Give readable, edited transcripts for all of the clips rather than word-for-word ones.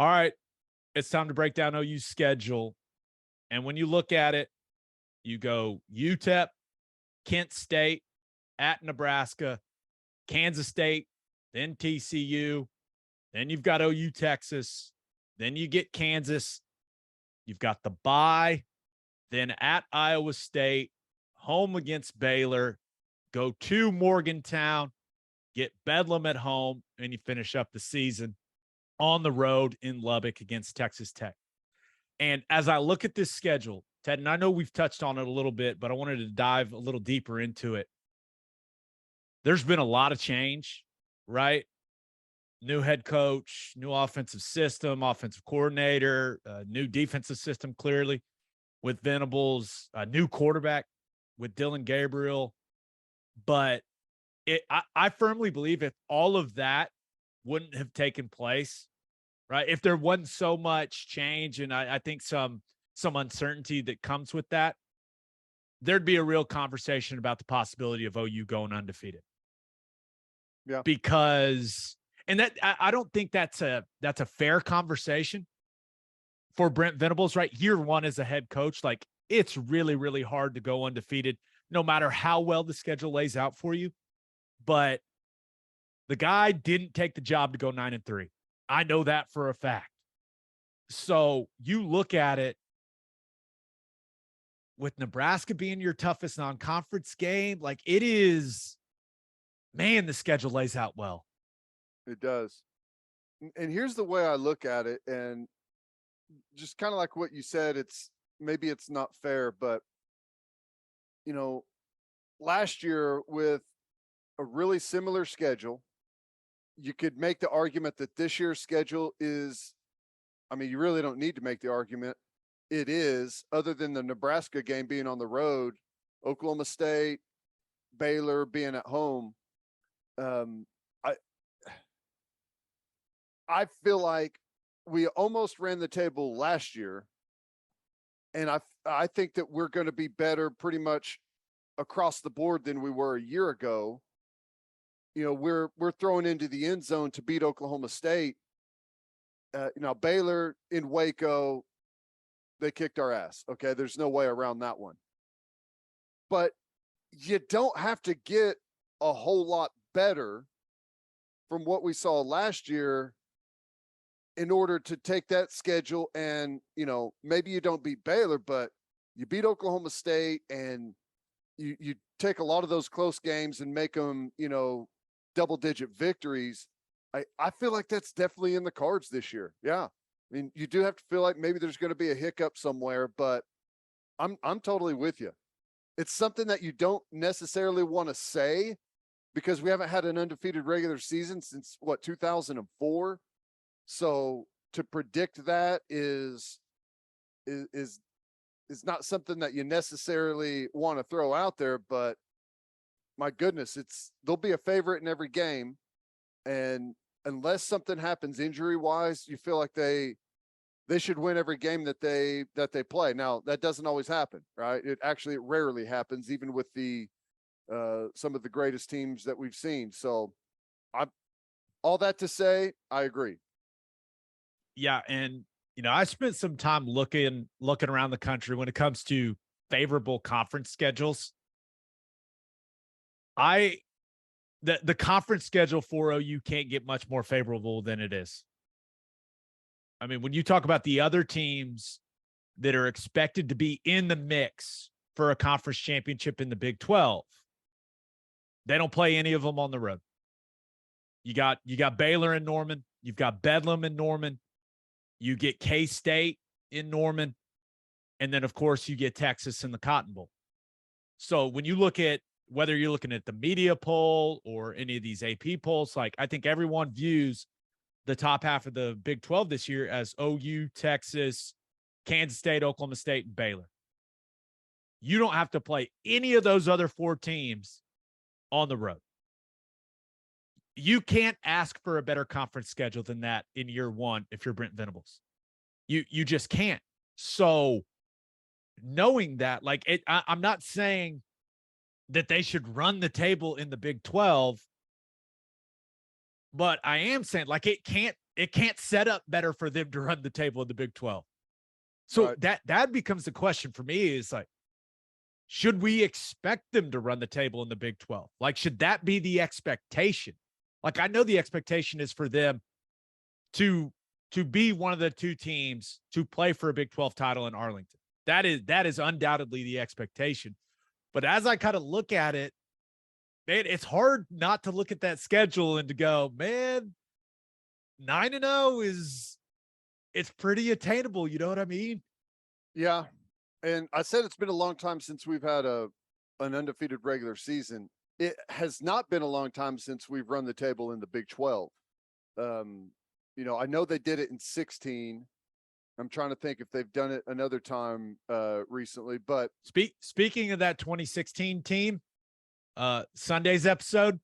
All right, it's time to break down OU's schedule. And when you look at it, you go Utep, Kent State, at Nebraska, Kansas State, then TCU, then you've got OU Texas, then you get Kansas, you've got the bye, then at Iowa State, home against Baylor, go to Morgantown, get Bedlam at home, and you finish up the season on the road in Lubbock against Texas Tech. And as I look at this schedule, Ted, and I know we've touched on it a little bit, but I wanted to dive a little deeper into it. There's been a lot of change, right? New head coach, new offensive system, offensive coordinator, new defensive system, clearly, with Venables, a new quarterback with Dylan Gabriel. But I firmly believe if all of that wouldn't have taken place, right, if there wasn't so much change and I think some uncertainty that comes with that, there'd be a real conversation about the possibility of OU going undefeated. Yeah. Because and that I don't think that's a fair conversation for Brent Venables, right? Year one as a head coach, like it's really, really hard to go undefeated, no matter how well the schedule lays out for you. But the guy didn't take the job to go 9-3. I know that for a fact. So you look at it with Nebraska being your toughest non-conference game, like it is, man, the schedule lays out well. It does. And here's the way I look at it. And just kind of like what you said, maybe it's not fair, but last year with a really similar schedule, you could make the argument that this year's schedule is, you really don't need to make the argument. It is, other than the Nebraska game being on the road, Oklahoma State, Baylor being at home. I feel like we almost ran the table last year, and I think that we're going to be better pretty much across the board than we were a year ago. We're throwing into the end zone to beat Oklahoma State. Baylor in Waco, they kicked our ass. Okay, there's no way around that one. But you don't have to get a whole lot better from what we saw last year in order to take that schedule and, maybe you don't beat Baylor, but you beat Oklahoma State and you take a lot of those close games and make them, double-digit victories. I feel like that's definitely in the cards this year. Yeah. You do have to feel like maybe there's going to be a hiccup somewhere, but I'm totally with you. It's something that you don't necessarily want to say because we haven't had an undefeated regular season since 2004. So to predict that is not something that you necessarily want to throw out there, but my goodness, they'll be a favorite in every game. And unless something happens injury wise, you feel like they should win every game that they play. Now that doesn't always happen, right? It rarely happens, even with the some of the greatest teams that we've seen. So all that to say, I agree. Yeah. And, I spent some time looking around the country when it comes to favorable conference schedules. The conference schedule for OU can't get much more favorable than it is. When you talk about the other teams that are expected to be in the mix for a conference championship in the Big 12, they don't play any of them on the road. You got Baylor in Norman. You've got Bedlam in Norman. You get K-State in Norman. And then, of course, you get Texas in the Cotton Bowl. So when you look at whether you're looking at the media poll or any of these AP polls, like I think everyone views the top half of the Big 12 this year as OU, Texas, Kansas State, Oklahoma State, and Baylor. You don't have to play any of those other four teams on the road. You can't ask for a better conference schedule than that in year one if you're Brent Venables. You just can't. So knowing that, I'm not saying that they should run the table in the Big 12, But I am saying, like, it can't set up better for them to run the table in the Big 12. So Right. that becomes the question for me is like, should we expect them to run the table in the Big 12? Like, should that be the expectation? Like, I know the expectation is for them to be one of the two teams to play for a Big 12 title in Arlington. That is undoubtedly the expectation. But as I kind of look at it, man, it's hard not to look at that schedule and to go, man, 9-0 is it's pretty attainable. You know what I mean? Yeah. And I said it's been a long time since we've had an undefeated regular season. It has not been a long time since we've run the table in the Big 12. I know they did it in 16. I'm trying to think if they've done it another time recently, but Speaking of that 2016 team, Sunday's episode,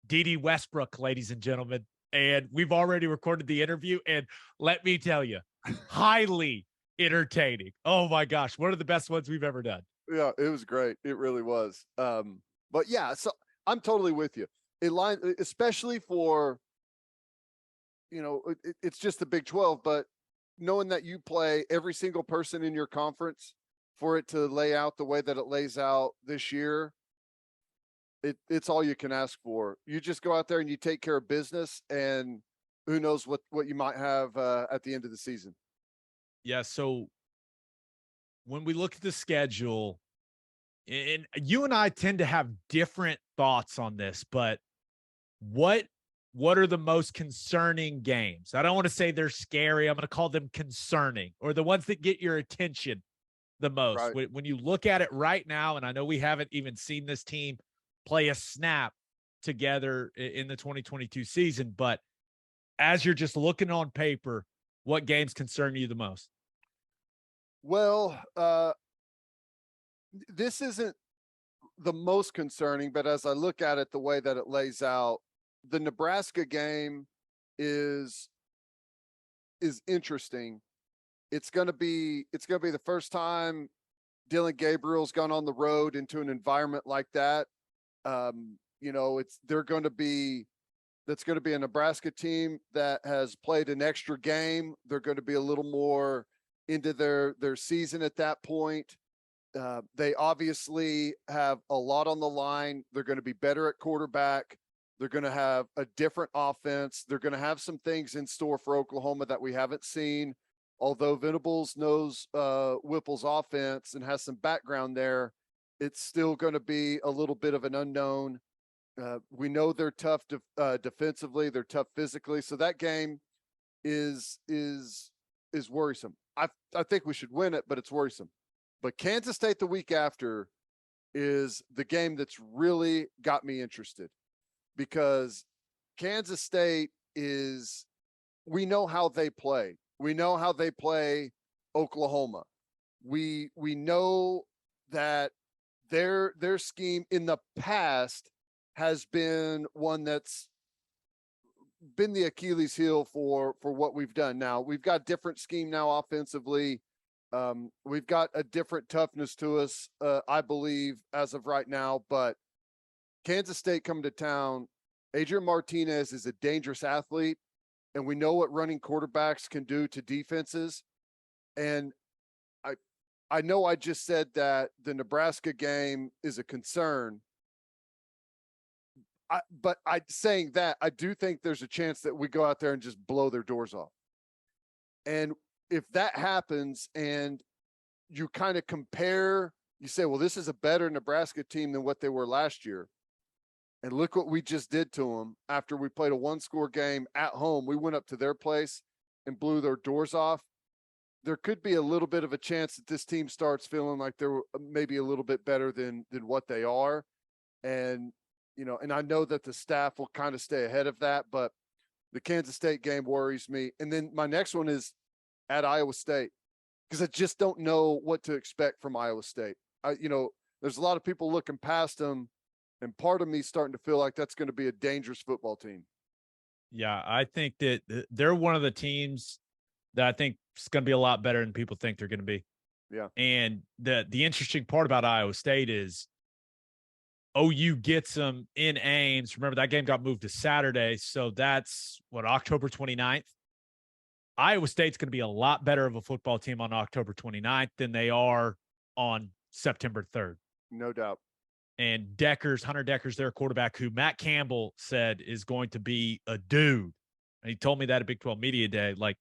D.D. Westbrook, ladies and gentlemen. And we've already recorded the interview. And let me tell you, highly entertaining. Oh my gosh, one of the best ones we've ever done. yeah, it was great. It really was. But yeah, so I'm totally with you. It line, especially for, it's just the Big 12, but knowing that you play every single person in your conference for it to lay out the way that it lays out this year, it's all you can ask for. You just go out there and you take care of business, and who knows what you might have at the end of the season. Yeah. So when we look at the schedule, and you and I tend to have different thoughts on this, but what are the most concerning games? I don't want to say they're scary. I'm going to call them concerning, or the ones that get your attention the most. Right. When you look at it right now, and I know we haven't even seen this team play a snap together in the 2022 season, but as you're just looking on paper, what games concern you the most? Well, this isn't the most concerning, but as I look at it, the way that it lays out, the Nebraska game is interesting. It's going to be the first time Dylan Gabriel's gone on the road into an environment like that. That's going to be a Nebraska team that has played an extra game. They're going to be a little more into their season at that point. They obviously have a lot on the line. They're going to be better at quarterback. They're going to have a different offense. They're going to have some things in store for Oklahoma that we haven't seen. Although Venables knows Whipple's offense and has some background there, it's still going to be a little bit of an unknown. We know they're tough defensively. They're tough physically. So that game is worrisome. I think we should win it, but it's worrisome. But Kansas State the week after is the game that's really got me interested, because Kansas State we know how they play. We know how they play Oklahoma. We know that their scheme in the past has been one that's been the Achilles heel for what we've done. Now we've got different scheme now offensively. We've got a different toughness to us, I believe, as of right now. But Kansas State coming to town, Adrian Martinez is a dangerous athlete, and we know what running quarterbacks can do to defenses. And I know I just said that the Nebraska game is a concern. But saying that, I do think there's a chance that we go out there and just blow their doors off. And if that happens and you kind of compare, you say, well, this is a better Nebraska team than what they were last year. And look what we just did to them after we played a one-score game at home. We went up to their place and blew their doors off. There could be a little bit of a chance that this team starts feeling like they're maybe a little bit better than what they are. And, and I know that the staff will kind of stay ahead of that, but the Kansas State game worries me. And then my next one is at Iowa State, because I just don't know what to expect from Iowa State. There's a lot of people looking past them, and part of me starting to feel like that's going to be a dangerous football team. Yeah, I think that they're one of the teams that I think is going to be a lot better than people think they're going to be. Yeah. And the interesting part about Iowa State is OU gets them in Ames. Remember, that game got moved to Saturday. So that's October 29th. Iowa State's going to be a lot better of a football team on October 29th than they are on September 3rd. No doubt. And Hunter Decker's their quarterback, who Matt Campbell said is going to be a dude. And he told me that at Big 12 Media Day. Like,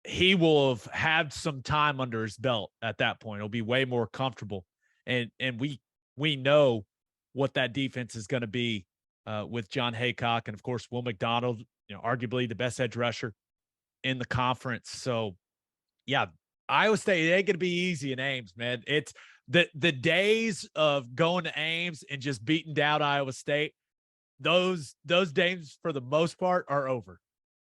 he will have had some time under his belt at that point. He'll be way more comfortable. And we know what that defense is going to be with John Haycock and, of course, Will McDonald, arguably the best edge rusher in the conference. So, yeah, Iowa State, it ain't going to be easy in Ames, man. It's the days of going to Ames and just beating down Iowa State, those days for the most part are over.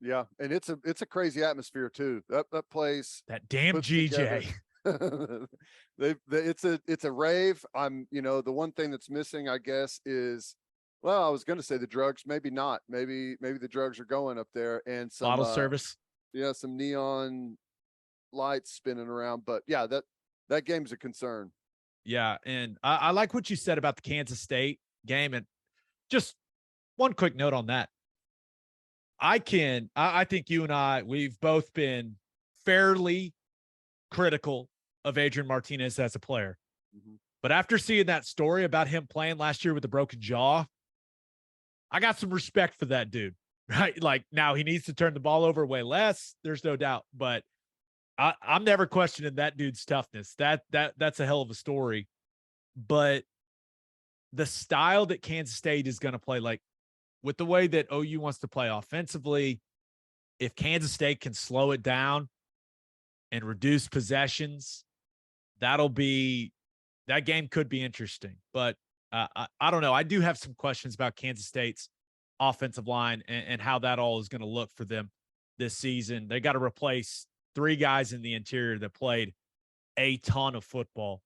Yeah, and it's a crazy atmosphere too. That place, that damn GJ. It's a rave. The one thing that's missing, I guess, is, well, I was going to say the drugs, maybe not. Maybe the drugs are going up there, and some bottle service. Yeah, some neon lights spinning around. But yeah, that game's a concern. Yeah, and I like what you said about the Kansas State game. And just one quick note on that. I think you and I, we've both been fairly critical of Adrian Martinez as a player. Mm-hmm. But after seeing that story about him playing last year with a broken jaw, I got some respect for that dude, right? Like, now he needs to turn the ball over way less. There's no doubt. But I'm never questioning that dude's toughness. That's a hell of a story. But the style that Kansas State is going to play, like, with the way that OU wants to play offensively, if Kansas State can slow it down and reduce possessions, that game could be interesting. But I don't know. I do have some questions about Kansas State's offensive line and how that all is going to look for them this season. They got to replace 3 guys in the interior that played a ton of football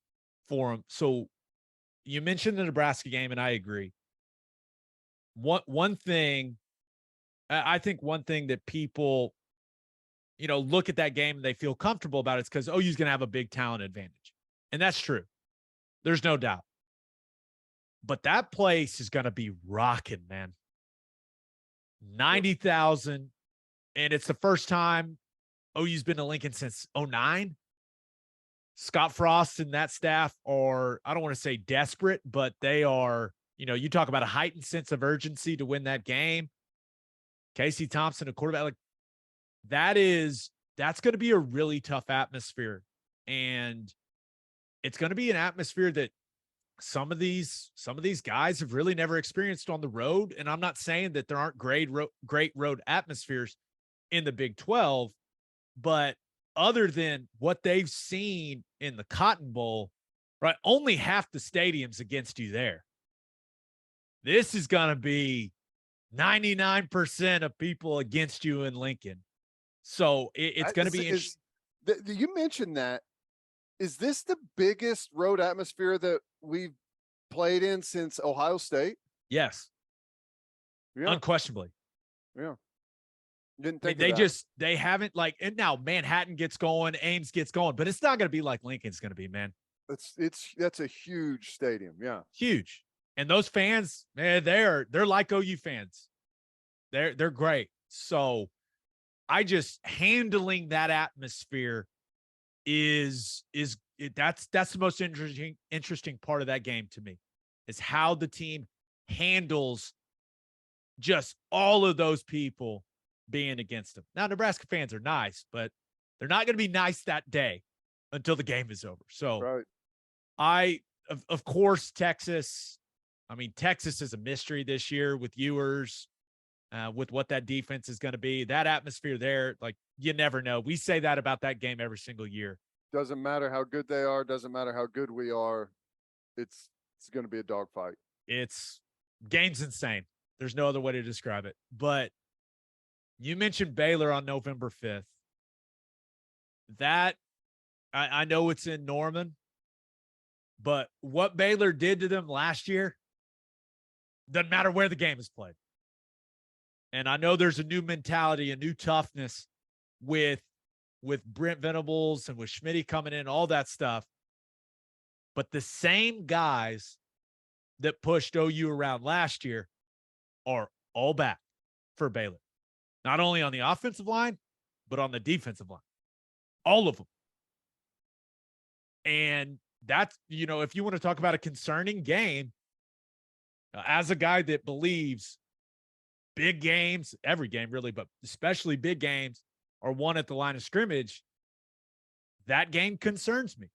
for them. So you mentioned the Nebraska game, and I agree. One thing, I think one thing that people, look at that game and they feel comfortable about it's because OU's going to have a big talent advantage. And that's true. There's no doubt. But that place is going to be rocking, man. 90,000. And it's the first time OU's been to Lincoln since 2009. Scott Frost and that staff are, I don't want to say desperate, but they are, you talk about a heightened sense of urgency to win that game. Casey Thompson, a quarterback, like, that's going to be a really tough atmosphere. And it's going to be an atmosphere that some of these guys have really never experienced on the road. And I'm not saying that there aren't great road atmospheres in the Big 12, but other than what they've seen in the Cotton Bowl, right, only half the stadium's against you there. This is going to be 99% of people against you in Lincoln. So it's going to be interesting. You mentioned that. Is this the biggest road atmosphere that we've played in since Ohio State? Yes. Yeah. Unquestionably. Yeah. Didn't think they haven't, like, and now Manhattan gets going, Ames gets going, but it's not going to be like Lincoln's going to be, man. That's a huge stadium. Yeah. Huge. And those fans, man, they're like OU fans. They're great. So I just handling that atmosphere that's the most interesting part of that game to me, is how the team handles just all of those people being against them. Now, Nebraska fans are nice, but they're not going to be nice that day until the game is over. So right. Of course, Texas is a mystery this year with Ewers, with what that defense is going to be. That atmosphere there, like, you never know. We say that about that game every single year. Doesn't matter how good they are. Doesn't matter how good we are. It's going to be a dogfight. Game's insane. There's no other way to describe it. But you mentioned Baylor on November 5th. That, I know it's in Norman, but what Baylor did to them last year doesn't matter where the game is played. And I know there's a new mentality, a new toughness with Brent Venables and with Schmitty coming in, all that stuff. But the same guys that pushed OU around last year are all back for Baylor. Not only on the offensive line, but on the defensive line. All of them. And that's, if you want to talk about a concerning game, as a guy that believes big games, every game really, but especially big games, are won at the line of scrimmage, that game concerns me,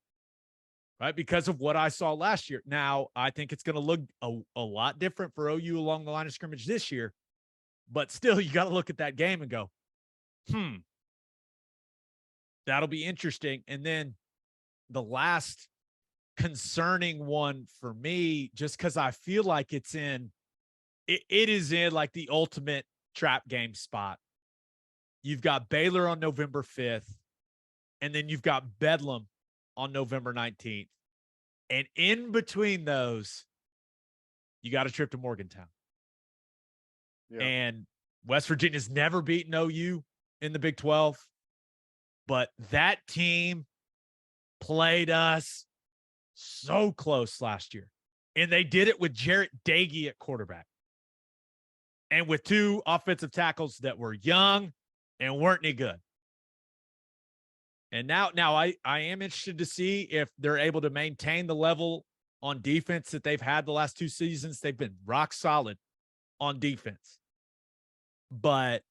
right? Because of what I saw last year. Now, I think it's going to look a lot different for OU along the line of scrimmage this year, but still, you got to look at that game and go, that'll be interesting. And then the last concerning one for me, just because I feel like it is in like the ultimate trap game spot. You've got Baylor on November 5th, and then you've got Bedlam on November 19th. And in between those, you got a trip to Morgantown. Yeah. And West Virginia's never beaten OU in the Big 12, but that team played us so close last year. And they did it with Jarrett Dagey at quarterback. And with two offensive tackles that were young and weren't any good. And now I am interested to see if they're able to maintain the level on defense that they've had the last 2 seasons. They've been rock solid on defense. But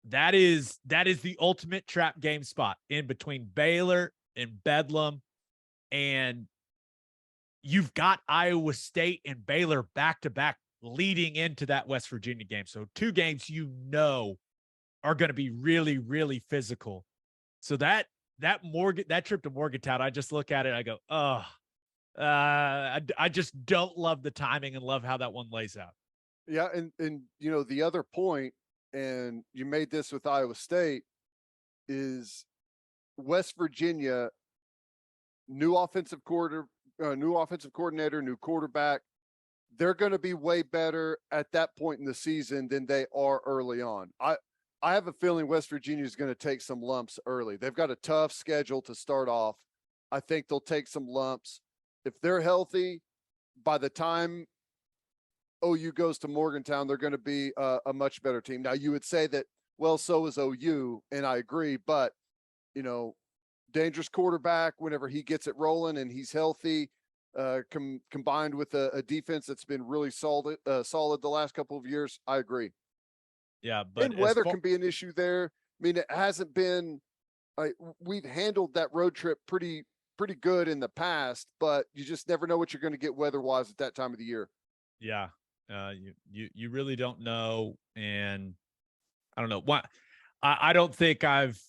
that is the ultimate trap game spot in between Baylor and Bedlam. And you've got Iowa State and Baylor back-to-back leading into that West Virginia game. So 2 games are going to be really, really physical. So that trip to Morgantown, I just look at it, I go, I just don't love the timing and love how that one lays out. Yeah, and the other point, and you made this with Iowa State, is West Virginia, new offensive coordinator, new quarterback. They're going to be way better at that point in the season than they are early on. I have a feeling West Virginia is going to take some lumps early. They've got a tough schedule to start off. I think they'll take some lumps. If they're healthy, by the time OU goes to Morgantown, they're going to be a much better team. Now, you would say that, well, so is OU, and I agree, but, dangerous quarterback whenever he gets it rolling and he's healthy, combined with a defense that's been really solid the last couple of years, I agree. Yeah, but and weather can be an issue there. I mean, it hasn't been. We've handled that road trip pretty good in the past, but you just never know what you're going to get weather-wise at that time of the year. Yeah, you really don't know, and I don't know why. I don't think I've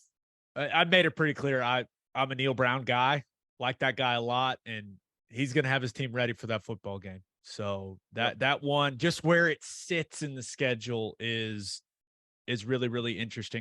made it pretty clear. I'm a Neil Brown guy, like that guy a lot, and he's going to have his team ready for that football game. So that one, just where it sits in the schedule is really, really interesting.